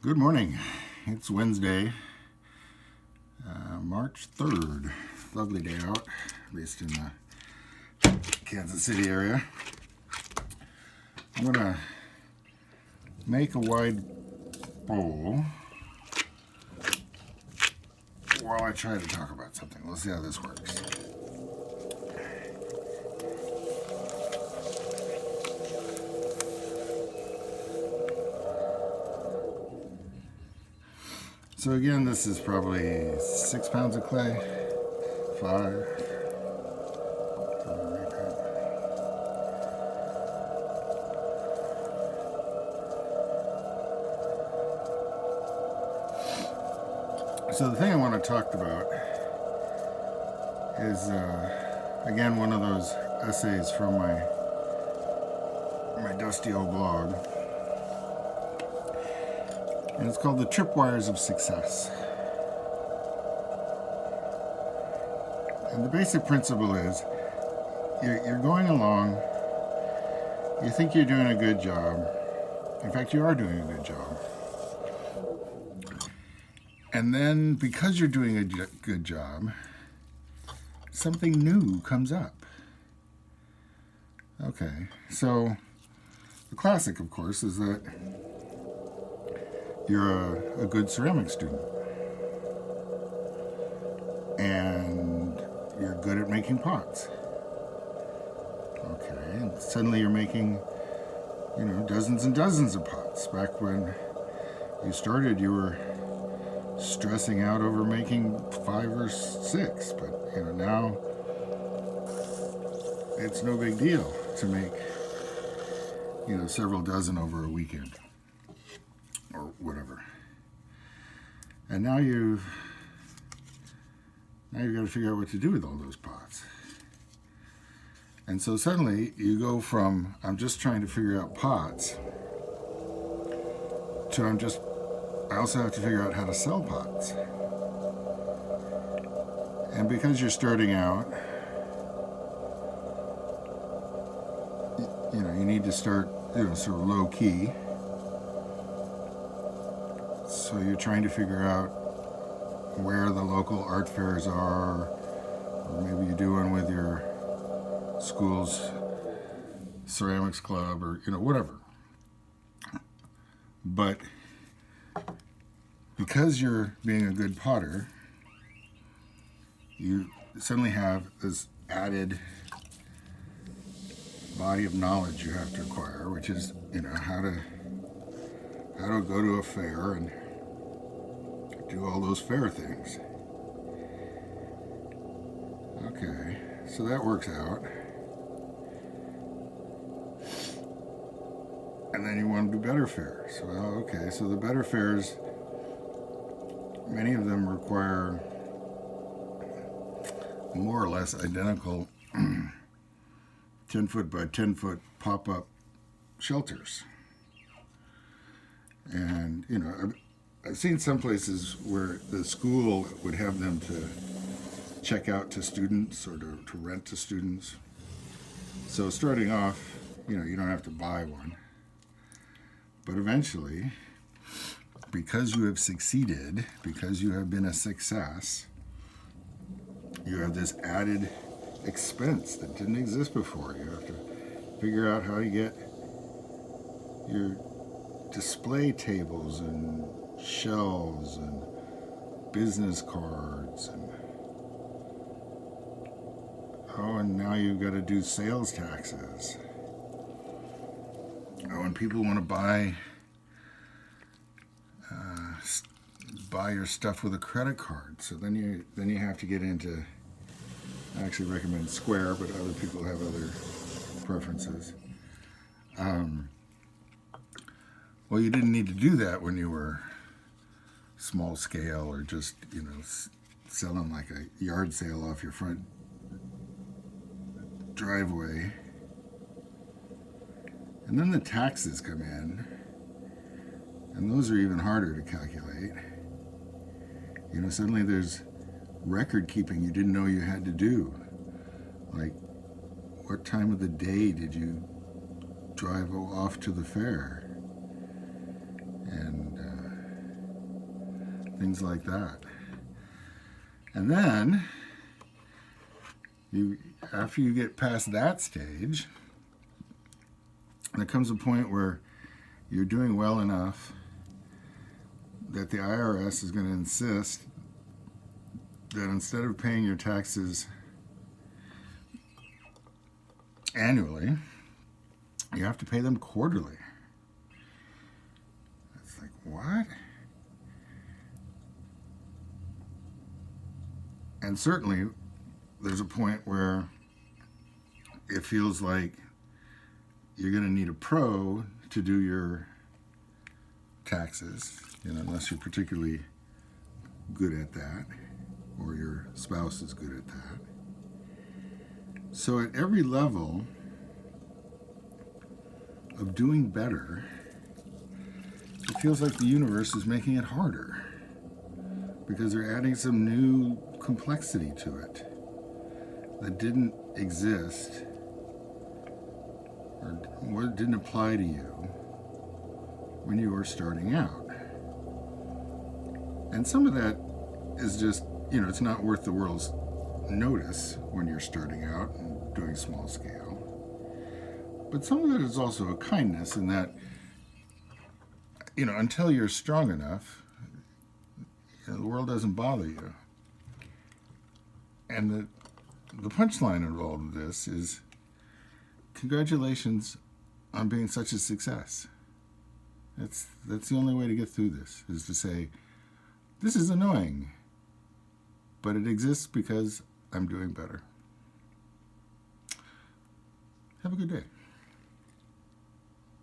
Good morning. It's Wednesday, March 3rd. Lovely day out, at least in the Kansas City area. I'm going to make a wide bowl while I try to talk about something. Let's see how this works. So again, this is probably 6 pounds of clay, 5. So the thing I want to talk about is, again, one of those essays from my dusty old blog. And it's called The Tripwires of Success. And the basic principle is, you're going along, you think you're doing a good job. In fact, you are doing a good job. And then, because you're doing a good job, something new comes up. Okay, so the classic, of course, is that you're a good ceramic student. And you're good at making pots. Okay, and suddenly you're making, dozens and dozens of pots. Back when you started, you were stressing out over making 5 or 6, but now it's no big deal to make several dozen over a weekend or whatever. And now you've got to figure out what to do with all those pots. And so suddenly you go from I'm just trying to figure out pots to I also have to figure out how to sell pots. And because you're starting out, you need to start, sort of low key. So you're trying to figure out where the local art fairs are, or maybe you do one with your school's ceramics club, or whatever. But because you're being a good potter, you suddenly have this added body of knowledge you have to acquire, which is how to go to a fair and do all those fair things. Okay, so that works out. And then you want to do better fairs. Well, okay, so the better fairs, many of them require more or less identical 10-foot by 10-foot pop-up shelters. And, I've seen some places where the school would have them to check out to students or to rent to students. So starting off, you don't have to buy one. But eventually, because you have succeeded, because you have been a success, you have this added expense that didn't exist before. You have to figure out how to get your display tables and shelves and business cards and now you've got to do sales taxes. And people want to buy your stuff with a credit card, so then you have to get into, I actually recommend Square, but other people have other preferences. Well, you didn't need to do that when you were small scale or just, selling like a yard sale off your front driveway. And then the taxes come in, and those are even harder to calculate. Suddenly there's record keeping you didn't know you had to do. Like, what time of the day did you drive off to the fair? And things like that. And then, after you get past that stage, there comes a point where you're doing well enough that the IRS is going to insist that instead of paying your taxes annually, you have to pay them quarterly. It's like, what? And certainly, there's a point where it feels like you're going to need a pro to do your taxes, unless you're particularly good at that, or your spouse is good at that. So at every level of doing better, it feels like the universe is making it harder because they're adding some new complexity to it that didn't exist or didn't apply to you when you were starting out. And some of that is just, it's not worth the world's notice when you're starting out and doing small scale. But some of it is also a kindness in that, until you're strong enough, the world doesn't bother you. And the punchline of all of this is, congratulations on being such a success. That's the only way to get through this, is to say, this is annoying, but it exists because I'm doing better. Have a good day.